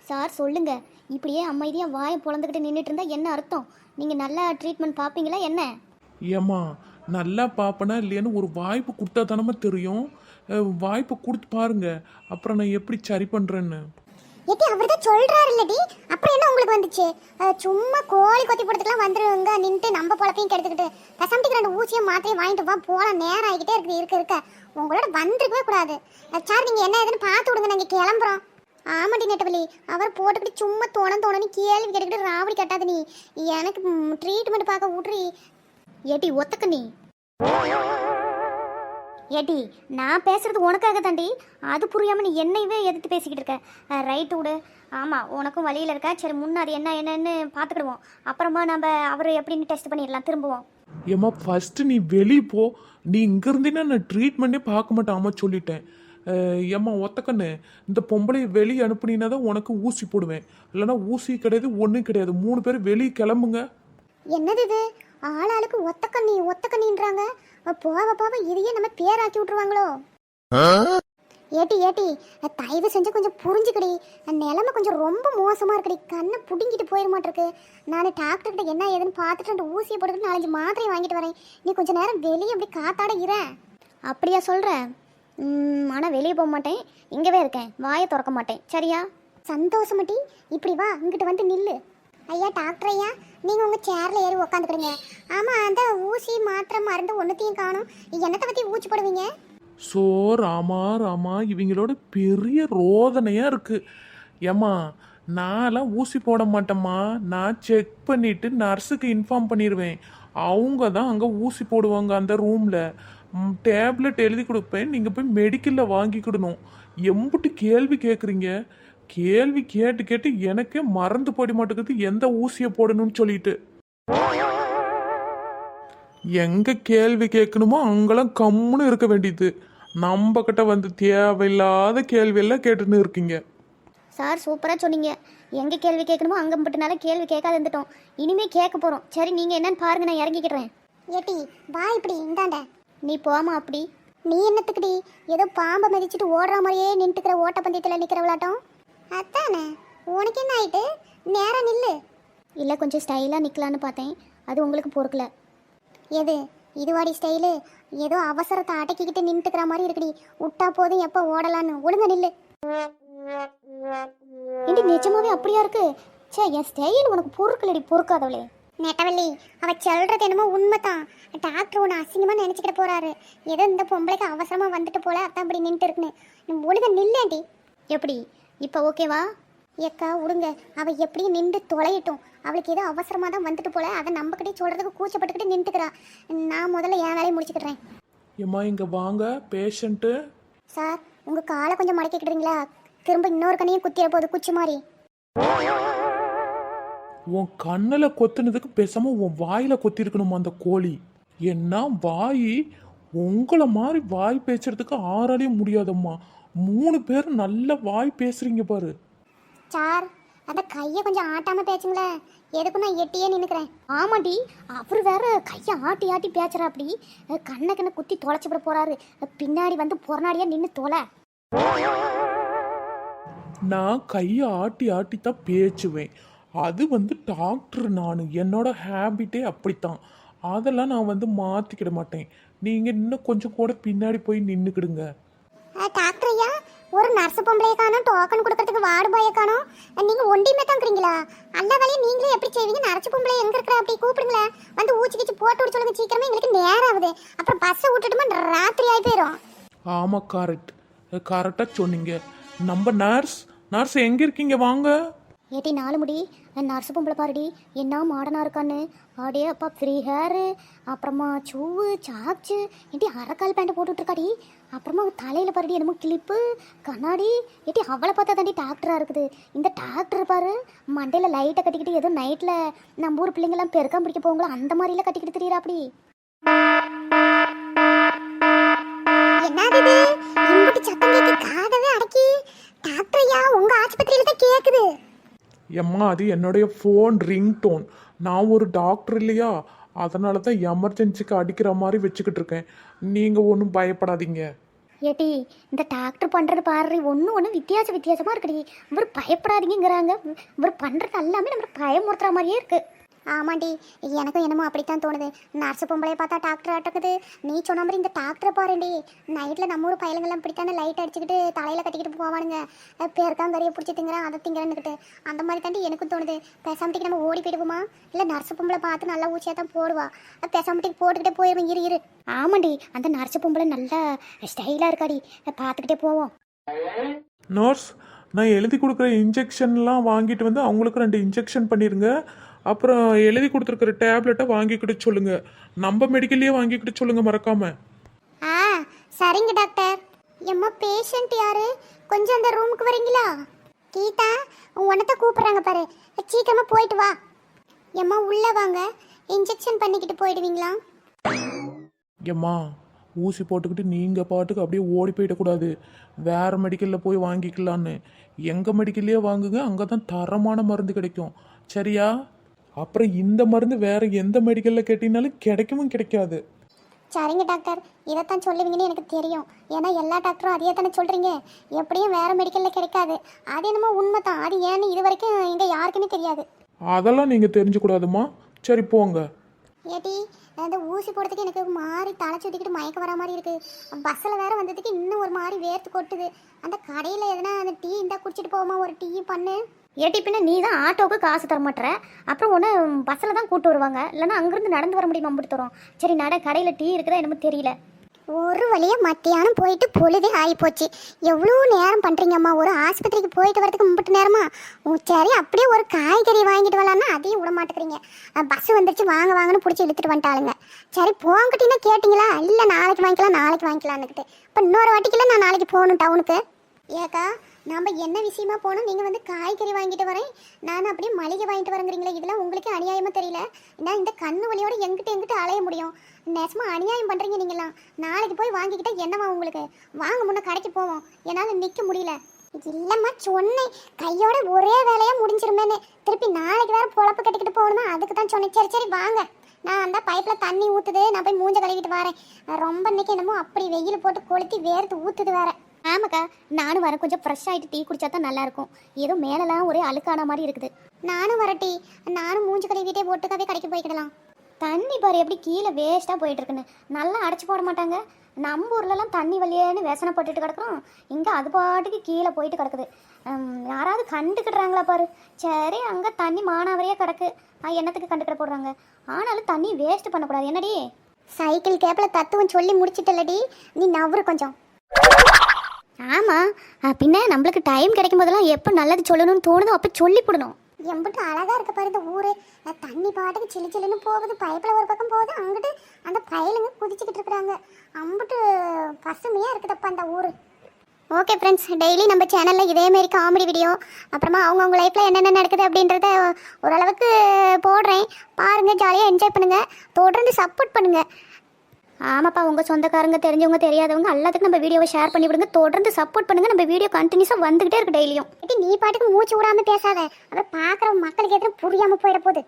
Sir சொல்லுங்க. இப்படியே அமைதியா வாயை பொளந்துக்கிட்டு நின்றுட்டு இருந்தா என்ன அர்த்தம்? நீங்க நல்லா ட்ரீட்மெண்ட் பார்ப்பீங்களா என்ன? ஏம்மா, நல்லா பார்ப்பனா இல்லையான்னு ஒரு வாய்ப்பு கொடுத்தா தானம்மா தெரியும். வாய்ப்பு கொடுத்து பாருங்க, அப்புறம் நான் எப்படி சரி பண்ணுறேன்னு. ஏட்டி அவர்தான் சொல்றாரு இல்லடி, அப்புறம் என்ன உங்களுக்கு வந்துச்சு? சும்மா கோழி கொத்தி போடுறதுக்குலாம் வந்துருங்க நின்று நம்ம பொழப்பையும் கெடுத்துக்கிட்டு பசம்பிக்கு 2 ஊசியும் மாத்திரையும் வாங்கிட்டு வா போகலாம். நேரம் ஆகிக்கிட்டே இருக்குது இருக்க உங்களோட வந்துருக்கவே கூடாது. சார் நீங்கள் என்ன ஏதுன்னு பார்த்து விடுங்க, நாங்கள் கிளம்புறோம். ஆமாடி நெட்டவலி, அவர் போட்டுக்கிட்டு சும்மா தோணன்னு கேள்வி கேட்டுக்கிட்டு ராவடி கட்டாது. நீ எனக்கு ட்ரீட்மெண்ட் பார்க்க விட்றி. ஏட்டி ஒத்தக்க நீ. ஏட்டி நான் பேசுறது உனக்காக தாண்டி. அது புரியாம நீ என்னையவே எதிர்த்து பேசிக்கிட்டு இருக்க. ரைட்டு விடு. ஆமாம் உனக்கும் வழியில் இருக்கா. சரி முன்னாடி என்னன்னு பார்த்துக்கிடுவோம். அப்புறமா நம்ம அவர் எப்படின்னு டெஸ்ட் பண்ணிடலாம் திரும்புவோம். ஏம்மா, ஃபஸ்ட்டு நீ வெளியே போ. நீ இங்கே இருந்தீங்கன்னா நான் ட்ரீட்மெண்ட்டே பார்க்க மாட்டாமா சொல்லிட்டேன். ஏம்மா ஒத்தக்கண்ணு, இந்த பொம்பளையை வெளியே அனுப்புனீங்கன்னா தான் உனக்கு ஊசி போடுவேன். இல்லைன்னா ஊசி கிடையாது, ஒன்றும் கிடையாது. 3 பேர் வெளியே கிளம்புங்க. என்னது இது? ஆளாளுக்கு ஒத்தக்கண்ணின்றாங்க. போக இதையே நம்ம பேராக்கி விட்டுருவாங்களோ? ஏட்டி தயவு செஞ்சு கொஞ்சம் புரிஞ்சுக்கடி. நிலைமை கொஞ்சம் ரொம்ப மோசமாக இருக்குடி. கண்ணை பிடுங்கிட்டு போயிட மாட்டிருக்கு. நான் டாக்டர்கிட்ட என்ன ஏதுன்னு பார்த்துட்டு 2 ஊசியை போட்டுக்கிட்டு 4 மாத்திரையை வாங்கிட்டு வரேன். நீ கொஞ்சம் நேரம் வெளியே அப்படி காத்தாட இறேன். அப்படியா சொல்கிறேன்? ஆனால் வெளியே போக மாட்டேன், இங்கேவே இருக்கேன். வாயை திறக்க மாட்டேன், சரியா? சந்தோஷமாட்டி. இப்படி வா, இங்கிட்ட வந்து நில்லு. ஐயா டாக்டர் ஐயா, நீங்கள் உங்கள் சேரில் ஏறி உக்காந்துக்கிடுங்க. ஆமாம், அந்த ஊசி மாத்திரை மருந்து ஒன்றுத்தையும் காணும். என்னத்தை பற்றி ஊசி போடுவீங்க? ஸோ ராமா, இவங்களோட பெரிய ரோதனையாக இருக்குது. ஏம்மா, நான்லாம் ஊசி போட மாட்டேம்மா. நான் செக் பண்ணிவிட்டு நர்ஸுக்கு இன்ஃபார்ம் பண்ணிடுவேன். அவங்க தான் அங்கே ஊசி போடுவாங்க. அந்த ரூமில் டேப்லெட் எழுதி கொடுப்பேன், நீங்கள் போய் மெடிக்கலில் வாங்கிக்கிடணும். எம்புட்டு கேள்வி கேட்குறீங்க? கேள்வி கேட்டு எனக்கே மறந்து போட மாட்டேங்குது எந்த ஊசியை போடணும்னு சொல்லிட்டு. எங்க கேள்வி கேட்கணுமோ அங்கெல்லாம் கம்முன்னு இருக்க வேண்டியது. நம்ம கிட்ட வந்து தேவையில்லாத கேள்வியெல்லாம் கேட்டுன்னு இருக்கீங்க. சார் சூப்பராக சொன்னீங்க. எங்கே கேள்வி கேட்கணுமோ அங்கே மட்டும்னால கேள்வி கேட்காது இருந்துட்டோம். இனிமேல் கேட்க போகிறோம். சரி நீங்கள் என்னன்னு பாருங்க, நான் இறங்கிக்கிறேன். ஏட்டி வா இப்படி இந்தாண்ட. நீ போமா அப்படி. நீ என்னத்துக்குடி ஏதோ பாம்பை மிதிச்சிட்டு ஓடுற மாதிரியே நின்றுக்கிற ஓட்டப்பந்தயத்தில் நிற்கிற விளாட்டம்? அதானே, உனக்கு என்ன ஆயிட்டு? நேரம் நில்லு. இல்லை கொஞ்சம் ஸ்டைலாக நிற்கலான்னு பார்த்தேன், அது உங்களுக்கு பொறுக்கல. எது இதுவாடி ஸ்டைலு? ஏதோ அவசரத்தை அடக்கிக்கிட்டு நின்றுக்கிற மாதிரி இருக்குடி. விட்டா போதும் எப்போ ஓடலான்னு. ஒழுங்க நில்லு. ஏண்டி நிஜமாவே அப்படியா இருக்கு? சே, என் ஸ்டைல் உனக்கு பொறுக்கலடி, பொறுக்காதவளே. நெட்டவள்ளி, அவ சொல்றது என்னமோ உண்மைதான். டாக்டர் ஒன்று அசிங்கமாக நினச்சிக்கிட்டு போறாரு. ஏதோ இந்த பொம்பளைக்கு அவசரமாக வந்துட்டு போல, அதான் அப்படி நின்றுட்டு இருக்குன்னு. ஒழுங்க நில்லேண்டி. எப்படி இப்போ ஓகேவா? ஏக்கா விடுங்க, அவள் எப்படியும் நின்று தொலையட்டும். அவளுக்கு ஏதோ அவசரமாக தான் வந்துட்டு போல, அதை நம்மக்கிட்டே சொல்கிறதுக்கு கூச்சப்பட்டுக்கிட்டு நின்றுக்கிறா. நான் முதல்ல என் வேலையை முடிச்சுக்கிறேன். ஏம்மா இங்கே வாங்க பேஷண்ட்டு. சார் உங்கள் காலை கொஞ்சம் மடக்கிக்கிடுறீங்களா? திரும்ப இன்னொரு கண்ணையும் குத்திட போகுது குச்சி மாதிரி. உன் கண்ணில் கொத்துனதுக்கு பேசாம உன் வாயில கொத்திருக்கணுமா அந்த கோழி? என்ன வாய்! உங்களை மாதிரி வாய் பேசுறதுக்கு ஆறாலையும் முடியாதம்மா. 3 பேர் நல்ல வாய் பேசுறீங்க பாரு. சார் அந்த கையை கொஞ்சம் ஆட்டாமல் பேசுங்களேன். எதுக்கும் நான் எட்டியே நின்றுக்கிறேன். ஆமாடி, அவர் வேற கையை ஆட்டி ஆட்டி பேச்சுறா. அப்படி கண்ணை குத்தி தொலைச்சி விட போறாரு. பின்னாடி வந்து பொறநாடியா நின்று தொலை. நான் கையை ஆட்டி ஆட்டி தான் பேச்சுவேன். அது வந்து டாக்டர். நான் என்னோட ஹேபிட்டே அப்படித்தான். அதெல்லாம் நான் வந்து மாற்றிக்கிட மாட்டேன். நீங்கள் இன்னும் கொஞ்சம் கூட பின்னாடி போய் நின்றுக்கிடுங்க. டாக்டர் ஐயா, ஒரு நர்ஸ் பொம்பளையை காணும், டோக்கன் கொடுக்கறதுக்கு வார்டு பாயை காணும். நீங்கள் ஒண்டியுமே தான் இருக்கிறீங்களா? அந்த வேலையை நீங்களே எப்படி செய்வீங்க? நர்ஸ் பொம்பளை எங்கே இருக்கிற அப்படி கூப்பிடுங்களேன். வந்து ஊச்சி கிச்சு போட்டு விட சொல்லுங்க. சீக்கிரமே எங்களுக்கு நேரம் ஆகுது. அப்புறம் பஸ்ஸை விட்டுட்டுமா ராத்திரி ஆகி போயிடும். ஆமாம், கரெக்டாக சொன்னீங்க. நம்ம நர்ஸ் எங்கே இருக்கீங்க? வாங்க. ஏட்டி 4 முடி நர்ஸு பொம்பளை பாருடி, என்ன மாடனாக இருக்கான்னு. ஆடே அப்பா, ஃப்ரீ ஹேரு, அப்புறமா ஷூவு சாப்ஸு, ஏட்டி அரைக்கால் பேண்ட்டு போட்டுட்ருக்காடி. அப்புறமா தலையில் பாருடி என்னமோ கிளிப்பு கண்ணாடி. ஏட்டி அவளை பார்த்தா தாண்டி டாக்டராக இருக்குது. இந்த டாக்டர் பாரு மண்டையில் லைட்டை கட்டிக்கிட்டு ஏதோ நைட்டில் நம்ம ஊர் பிள்ளைங்களாம் பெருக்காம பிடிக்க போங்களோ அந்த மாதிரிலாம் கட்டிக்கிட்டு தெரியுறா அப்படி. என்னது இம்புட்டு சத்தம் கேட்க காதவே அடக்கி? டாக்டர் ஐயா, உங்கள் ஆஸ்பத்திரியில் தான் கேட்குது. எம்மா, அது என்னுடைய ஃபோன் ரிங்டோன். நான் ஒரு டாக்டர் இல்லையா, அதனால தான் எமர்ஜென்சிக்கு அடிக்கிற மாதிரி வச்சுக்கிட்டு இருக்கேன். நீங்கள் ஒன்றும் பயப்படாதீங்க. ஏட்டி இந்த டாக்டர் பண்ணுறது பாரு ஒன்று வித்தியாசமாக இருக்குடி. இவர் பயப்படாதீங்கிறாங்க, இவர் பண்ணுறது எல்லாமே நம்ம பயமுறுத்துற மாதிரியே இருக்குது. ஆமாண்டி, எனக்கும் என்னமோ அப்படித்தான் தோணுது. நர்ஸு பொம்பளையை பார்த்தா டாக்டர் ஆட்டக்குது. நீ சொன்ன மாதிரி இந்த டாக்டரை பாருண்டி, நைட்டில் நம்ம ஊர் பயலுங்கெல்லாம் இப்படித்தானே லைட் அடிச்சுக்கிட்டு தலையில் கட்டிக்கிட்டு போவானுங்க. பேருக்காங்கறியை பிடிச்சி திங்கிறேன் அதை திங்கிறேன்னுக்கிட்டு. அந்த மாதிரி தாண்டி எனக்கும் தோணுது. பேசாமட்டிக்கு நம்ம ஓடி போயிடுவோமா, இல்லை நர்ஸு பொம்பளை பார்த்து நல்லா ஊச்சியாக தான் போடுவா, பேசாமட்டிக்கு போட்டுக்கிட்டே போயிடுவோம். இரு ஆமாண்டி, அந்த நர்ஸு பொம்பளை நல்லா ஸ்டைலாக இருக்காடி, பார்த்துக்கிட்டே போவோம். நர்ஸ், நான் எழுதி கொடுக்குற இன்ஜெக்ஷன்லாம் வாங்கிட்டு வந்து அவங்களுக்கு 2 இன்ஜெக்ஷன் பண்ணிடுங்க. அப்புறம் எழுதி கொடுத்துருக்குற டேப்லெட்டை வாங்கிக்கிட்டு சொல்லுங்க. நம்ம மெடிக்கல்லையே வாங்கிக்கிட்டு சொல்லுங்க மறக்காம. ஆ சரிங்க டாக்டர். எம்மா பேஷண்ட் யாரு, கொஞ்சம் அந்த ரூமுக்கு வரீங்களா? கீதா, உன்னத்தை கூப்பிட்றாங்க பாரு, சீக்கிரமா போயிட்டு வா. எம்மா உள்ள வாங்க, இன்ஜெக்ஷன் பண்ணிக்கிட்டு போயிடுவீங்களா? ஏம்மா, ஊசி போட்டுக்கிட்டு நீங்கள் பாட்டுக்கு அப்படியே ஓடி போயிடக்கூடாது. வேறு மெடிக்கலில் போய் வாங்கிக்கலான்னு. எங்கள் மெடிக்கல்லையே வாங்குங்க, அங்கே தான் தரமான மருந்து கிடைக்கும். சரியா? அப்புறம் இந்த மருந்து வேறு எந்த மெடிக்கலில் கேட்டிங்கனாலும் கிடைக்காது. சரிங்க டாக்டர், இதைத்தான் சொல்லுவீங்கன்னு எனக்கு தெரியும். ஏன்னா எல்லா டாக்டரும் அதையே தானே சொல்கிறீங்க. எப்படியும் வேறு மெடிக்கலில் கிடைக்காது. அது என்னமோ உண்மை தான். அது ஏன்னு இது வரைக்கும் இங்கே யாருக்குமே தெரியாது. அதெல்லாம் நீங்கள் தெரிஞ்சுக்கூடாதுமா. சரி போங்க. ஏடி, அந்த ஊசி போடுறதுக்கு எனக்கு மாறி தலை சுற்றிக்கிட்டு மயக்க வர மாதிரி இருக்குது. பஸ்ஸில் வேறு வந்ததுக்கு இன்னும் ஒரு மாதிரி வேர்த்து கொட்டுது. அந்த கடையில் எதனா அந்த டீ இருந்தால் குடிச்சிட்டு போவோமா, ஒரு டீ பண்ணு. ஏட்டி பின்ன நீ தான் ஆட்டோவுக்கு காசு தர மாட்டேற, அப்புறம் ஒன்று பஸ்ஸில் தான் கூப்பிட்டு வருவாங்க, இல்லைன்னா அங்கேருந்து நடந்து வர முடியுமா? அம்பிட்டு தரோம். சரி நட, கடையில் டீ இருக்குதா என்னமோ தெரியல. ஒரு வழியாக மத்தியானம் போயிட்டு பொழுதே ஆகிப்போச்சு. எவ்வளோ நேரம் பண்ணுறீங்கம்மா, ஒரு ஆஸ்பத்திரிக்கு போயிட்டு வரதுக்கு முப்பட்டு நேரமா? சரி அப்படியே ஒரு காய்கறி வாங்கிட்டு வரலான்னா அதையும் விட மாட்டேங்கிறீங்க. பஸ் வந்துருச்சு வாங்கன்னு பிடிச்சி இழுத்துட்டு வந்துட்டாளுங்க. சரி போங்கிட்டீங்கன்னா கேட்டிங்களா? இல்லை நாளைக்கு வாங்கிக்கலான்னுக்கிட்டு. இப்போ இன்னொரு வாட்டிக்கெல்லாம் நான் நாளைக்கு போகணும் டவுனுக்கு. ஏக்கா, நம்ம என்ன விஷயமா போனோம், நீங்கள் வந்து காய்கறி வாங்கிட்டு வரேன், நான் அப்படியே மளிகை வாங்கிட்டு வரேங்கிறீங்களே, இதெல்லாம் உங்களுக்கு அநியாயமாக தெரியல? நான் இந்த கண்ணு வலியோட எங்கிட்ட அலைய முடியும்? நெசமா அநியாயம் பண்ணுறீங்க நீங்களாம். நாளைக்கு போய் வாங்கிக்கிட்டா என்னவா உங்களுக்கு? வாங்க, முன்ன கடைக்கு போவோம், என்னால் நிற்க முடியல. இல்லைம்மா சொன்னேன், கையோட ஒரே வேலையாக முடிஞ்சிருமேன்னு. திருப்பி நாளைக்கு வேறு பொழப்பு கட்டிக்கிட்டு போகணுமா, அதுக்கு தான் சொன்னேன். சரி வாங்க, நான் அந்த பைப்பில் தண்ணி ஊற்றுது, நான் போய் மூஞ்ச கழுவிட்டு வரேன். ரொம்ப இன்னைக்கு என்னமோ அப்படி வெயில் போட்டு கொளுத்தி வேர்த்து ஊற்றுது வேற. ஆமாக்கா, நானும் வரேன். கொஞ்சம் ஃப்ரெஷ் ஆகிட்டு டீ குடிச்சா தான் நல்லாயிருக்கும். ஏதோ மேலெல்லாம் ஒரே அழுக்கான மாதிரி இருக்குது. நானும் வரட்டி, நானும் மூஞ்சி கழுவிட்டே போட்டுக்காவே கடைக்கு போய்க்கிடலாம். தண்ணி பாரு எப்படி கீழே வேஸ்ட்டாக போயிட்டுருக்குன்னு. நல்லா அடைச்சி போட மாட்டாங்க. நம்ம ஊர்லலாம் தண்ணி வழியேன்னு வேசனை போட்டுட்டு கிடக்குறோம், இங்கே அது பாட்டுக்கு கீழே போயிட்டு கிடக்குது. யாராவது கண்டுக்கிடுறாங்களா பாரு. சரி, அங்கே தண்ணி மானாவரியாக கிடக்கு, என்னத்துக்கு கண்டுக்கிட போடுறாங்க. ஆனாலும் தண்ணி வேஸ்ட் பண்ணக்கூடாது. என்னடி சைக்கிள் கேப்பில் தத்துவம் சொல்லி முடிச்சிட்டல்லடி, நீ நவரு கொஞ்சம். ஆமாம், பின்ன நம்மளுக்கு டைம் கிடைக்கும் போதெல்லாம் எப்போ நல்லது சொல்லணும்னு தோணுதோ அப்போ சொல்லி போடணும். எம்பிட்டு அழகாக இருக்க பாரு இந்த ஊர். தண்ணி பாட்டுக்கு சில்லுன்னு போகுது, பைப்பில் ஒரு பக்கம் போகுது, அங்கிட்டு அந்த பயலுங்க குதிச்சுக்கிட்டு இருக்கிறாங்க. அம்பிட்டு பசுமையாக இருக்குதப்பா அந்த ஊர். ஓகே ஃப்ரெண்ட்ஸ், டெய்லி நம்ம சேனலில் இதேமாரி காமெடி வீடியோ, அப்புறமா அவங்கவுங்க லைஃப்பில் என்னென்ன நடக்குது அப்படின்றத ஓரளவுக்கு போடுறேன். பாருங்கள், ஜாலியாக என்ஜாய் பண்ணுங்கள், தொடர்ந்து சப்போர்ட் பண்ணுங்கள். ஆமாப்பா, உங்கள் சொந்தக்காரங்க, தெரிஞ்சவங்க, தெரியாதவங்க எல்லாத்துக்கும் நம்ம வீடியோவை ஷேர் பண்ணி விடுங்க. தொடர்ந்து சப்போர்ட் பண்ணுங்கள். நம்ம வீடியோ கண்டினியூஸாக வந்துகிட்டே இருக்கு டெய்லியும். நீ பாட்டுக்கு மூச்சு விடாமல் பேசாத, அப்புறம் பார்க்குற மக்களுக்கு எதுவும் புரியாமல் போயிட போகுது.